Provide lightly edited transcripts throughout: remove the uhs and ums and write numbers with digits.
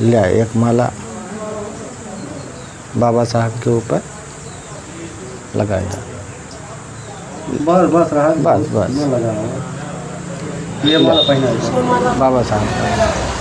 ले एक माला बाबा साहब के ऊपर लगाए जा। बस रहा, बस न लगा रहा है। ये माला पहना है बाबा साहब का।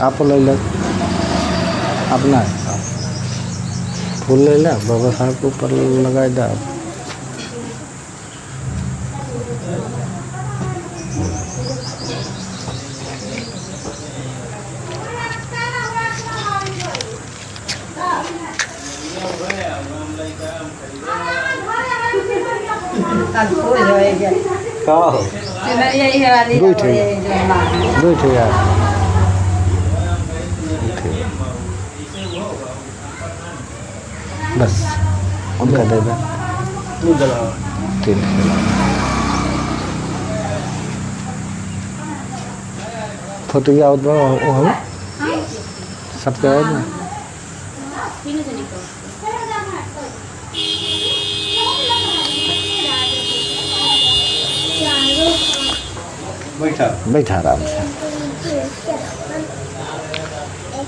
आप ले ले अपना है, फूल ले ले बाबा साहब के ऊपर लगाए दे। दूठ यार बस उनका दे दे। तीन फोटो याद बा वो हम सबके याद ना। बैठा आराम से।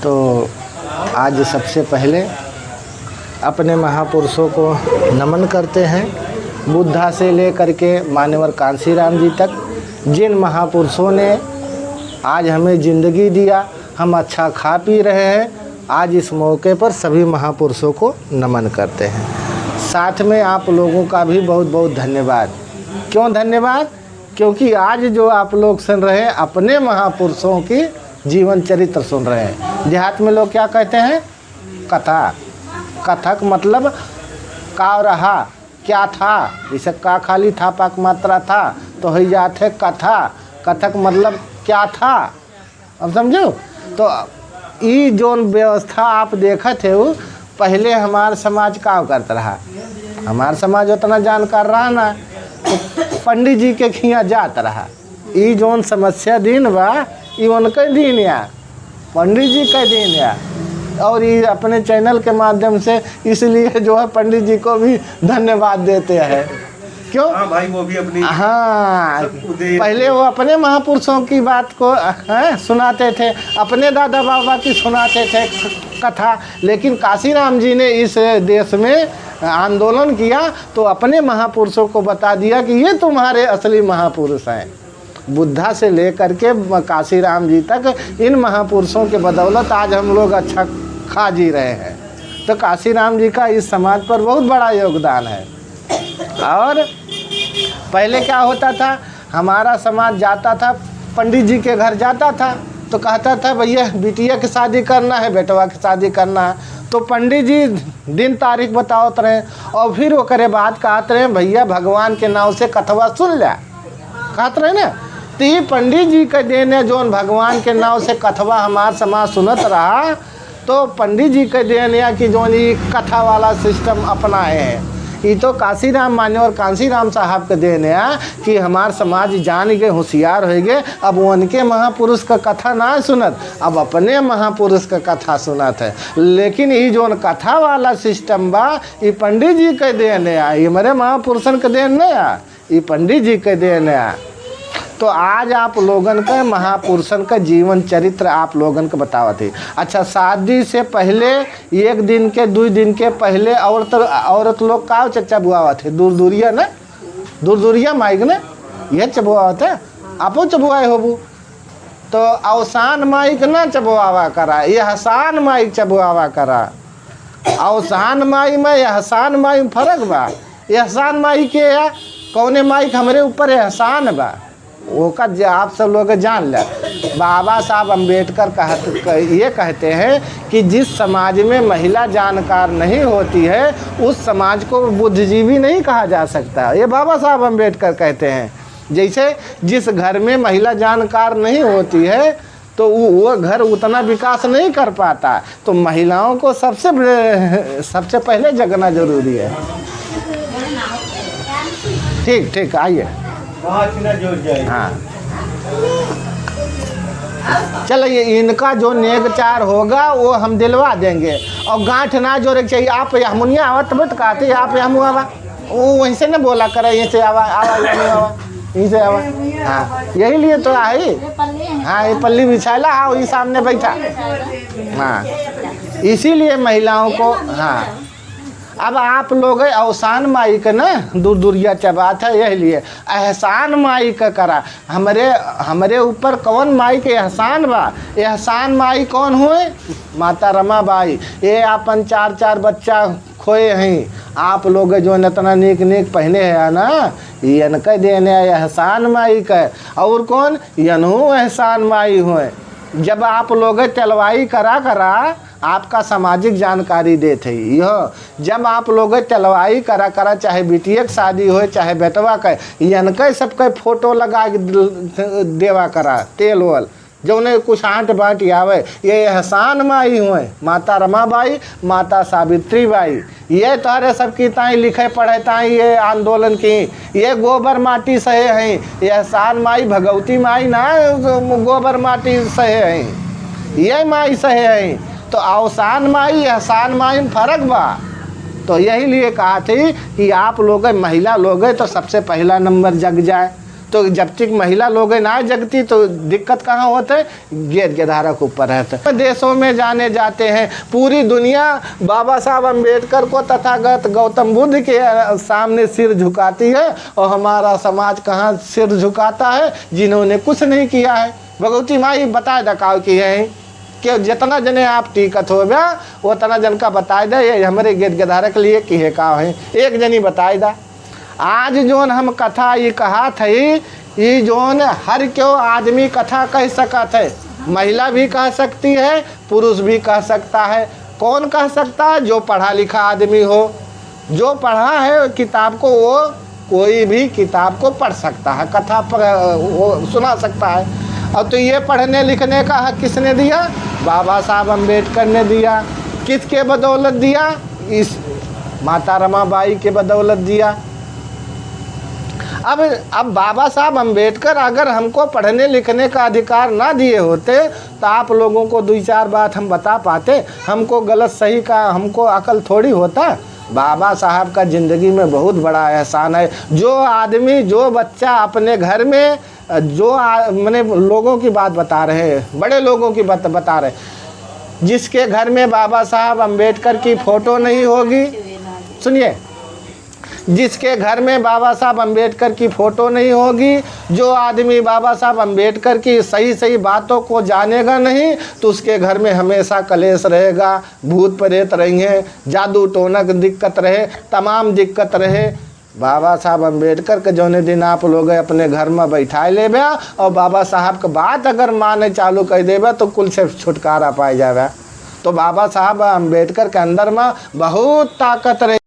तो आज सबसे पहले अपने महापुरुषों को नमन करते हैं। बुद्धा से लेकर के मान्यवर कांशीराम जी तक जिन महापुरुषों ने आज हमें ज़िंदगी दिया, हम अच्छा खा पी रहे हैं, आज इस मौके पर सभी महापुरुषों को नमन करते हैं। साथ में आप लोगों का भी बहुत बहुत धन्यवाद। क्यों धन्यवाद? क्योंकि आज जो आप लोग सुन रहे हैं अपने महापुरुषों की जीवन चरित्र सुन रहे हैं। देहात में लोग क्या कहते हैं? कथा। कथक मतलब का रहा, क्या था, जैसे का खाली था पाक मात्रा था तो ही जाते कथा। कथक मतलब क्या था, अब समझो। तो ये जो व्यवस्था आप देखा थे वो पहले हमारे समाज का करता रहा। हमारा समाज उतना जानकार रहा ना, तो पंडित जी के खिया जात रहा। ये जोन समस्या दिन बा ये उनके दिन या पंडित जी का दिन या। और ये अपने चैनल के माध्यम से इसलिए जो है पंडित जी को भी धन्यवाद देते हैं। क्यों? हाँ भाई, वो भी अपनी पहले वो अपने महापुरुषों की बात को सुनाते थे, अपने दादा बाबा की सुनाते थे कथा। लेकिन काशीराम जी ने इस देश में आंदोलन किया तो अपने महापुरुषों को बता दिया कि ये तुम्हारे असली महापुरुष हैं। बुद्धा से लेकर के काशीराम जी तक इन महापुरुषों के बदौलत आज हम लोग अच्छा खा जी रहे हैं। तो काशीराम जी का इस समाज पर बहुत बड़ा योगदान है। और पहले क्या होता था, हमारा समाज जाता था पंडित जी के घर जाता था तो कहता था भैया बिटिया की शादी करना है, बेटवा की शादी करना है। तो पंडित जी दिन तारीख बतावत रहे और फिर वो करे बात कहते रहे भैया भगवान के नाम से कथवा सुन लिया, कहते रहे ना। तो ये पंडित जी का देन जो भगवान के नाम से कथवा हमारा समाज सुनत रहा, तो पंडित जी का देन या कि जो ये कथा वाला सिस्टम अपनाए हैं। ये तो काशीराम मान्यवर कांशीराम साहब के देन है कि हमार समाज जान गए, होशियार हो गए। अब उनके महापुरुष का कथा ना सुनत, अब अपने महापुरुष का कथा सुनत है। लेकिन ये जो कथा वाला सिस्टम बा ये पंडित जी के देन है, ये हमारे महापुरुषन के देन नहीं है, ये पंडित जी के देन है। तो आज आप लोगन का महापुरुषन का जीवन चरित्र आप लोगन को बतावत है। अच्छा, शादी से पहले एक दिन के 2 दिन के पहले औरत लोग का चबुआवत है, दूर दूरिया ना, दूर दूरिया माइक ने यह चबुआवत है। आपो चबुआए होबू तो अवसान माइक ना चबुआवा करा, ये हसान माइक चबुआवा करा। अवसान माई में एहसान माई में फर्क बा। एहसान माई के है कौने माइक हमारे ऊपर एहसान बा, वो का आप सब लोग जान ले। बाबा साहब अम्बेडकर ये कहते हैं कि जिस समाज में महिला जानकार नहीं होती है उस समाज को बुद्धिजीवी नहीं कहा जा सकता। ये बाबा साहब अम्बेडकर कहते हैं। जैसे जिस घर में महिला जानकार नहीं होती है तो वो घर उतना विकास नहीं कर पाता। तो महिलाओं को सबसे पहले जगना जरूरी है। ठीक ठीक आइए। वहाँ छीना जोड़ जाए। हाँ चलिए, इनका जो नेकचार होगा वो हम दिलवा देंगे। और गांठ ना जोड़े के चाहिए। आप यमुनिया आवा तब तो कहते आप यमु आवा, वो वहीं से ना बोला करे यहीं से आवा आवा यमु आवा यहीं से आवा। हाँ यही लिए तो आई। हाँ ये पल्ली बिछाला, हाँ वही सामने बैठा। हाँ इसीलिए महिलाओं को, हाँ अब आप लोग अवसान माई का ना दूर दूरिया चबात है, यही लिए एहसान माई का करा। हमरे ऊपर कौन माई के एहसान बा? एहसान माई कौन हुए? माता रमा बाई। ये अपन 4 बच्चा खोए हैं, आप लोग जो इतना नीक नीक पहने है ना, इनके देने एहसान माई का। और कौन? यनहू एहसान माई हुए। जब आप लोग चलवाई करा आपका सामाजिक जानकारी देते ही यह, जब आप लोग चलवाई करा चाहे बिटिया की शादी हो चाहे बेटवा का, इनके सबके फोटो लगा देवा करा तेल वल जो उन्हें कुछ आंट बाँट आवे। ये एहसान माई हुए, माता रमाबाई, माता सावित्री बाई। ये तारे सबकी ताई लिखे पढ़े ताई ये आंदोलन की, ये गोबर माटी सहे हैं। ये एहसान माई भगवती माई ना गोबर माटी सहे हैं, ये माई सहे हैं। तो अवसान माई एहसान माई में फर्क बा। तो यही लिए कहा थी कि आप लोग महिला लोग तो सबसे पहला नंबर जग जाए। तो जब तक महिला लोग ना जगती तो दिक्कत कहाँ होते? गेट-गेदारक ऊपर रहते। देशों में जाने जाते हैं, पूरी दुनिया बाबा साहब अम्बेडकर को तथागत गौतम बुद्ध के सामने सिर झुकाती है। और हमारा समाज कहाँ सिर झुकाता है? जिन्होंने कुछ नहीं किया है। भगवती माई बता दकाव की है कि जितना जने आप टीकत हो गया उतना जन का बताए दे, ये हमारे गेट-गेदारक लिए कि है का है, एक जनी बताए दा। आज जोन हम कथा ये कहा थी, ये जोन हर क्यों आदमी कथा कह सकत है, महिला भी कह सकती है, पुरुष भी कह सकता है। कौन कह सकता है? जो पढ़ा लिखा आदमी हो, जो पढ़ा है किताब को, वो कोई भी किताब को पढ़ सकता है, कथा वो सुना सकता है। और तो ये पढ़ने लिखने का हक किसने दिया? बाबा साहब अम्बेडकर ने दिया। किसके बदौलत दिया? इस माता रमाबाई के बदौलत दिया। अब बाबा साहब अम्बेडकर अगर हमको पढ़ने लिखने का अधिकार ना दिए होते तो आप लोगों को 2-4 बात हम बता पाते, हमको गलत सही का हमको अकल थोड़ी होता। बाबा साहब का ज़िंदगी में बहुत बड़ा एहसान है। जो आदमी, जो बच्चा अपने घर में, जो मैंने लोगों की बात बता रहे हैं, बड़े लोगों की बात बता रहे, जिसके घर में बाबा साहब अम्बेडकर की फ़ोटो नहीं होगी, सुनिए, जिसके घर में बाबा साहब अम्बेडकर की फ़ोटो नहीं होगी, जो आदमी बाबा साहब अम्बेडकर की सही सही बातों को जानेगा नहीं, तो उसके घर में हमेशा कलेश रहेगा, भूत प्रेत रहेंगे, जादू टोनक दिक्कत रहे, तमाम दिक्कत रहे। बाबा साहब अम्बेडकर के जौने दिन आप लोग अपने घर में बैठा लेबे और बाबा साहब के बात अगर माने चालू कर देबे तो कुल से छुटकारा पाए जाए। तो बाबा साहब अम्बेडकर के अंदर में बहुत ताकत रहे।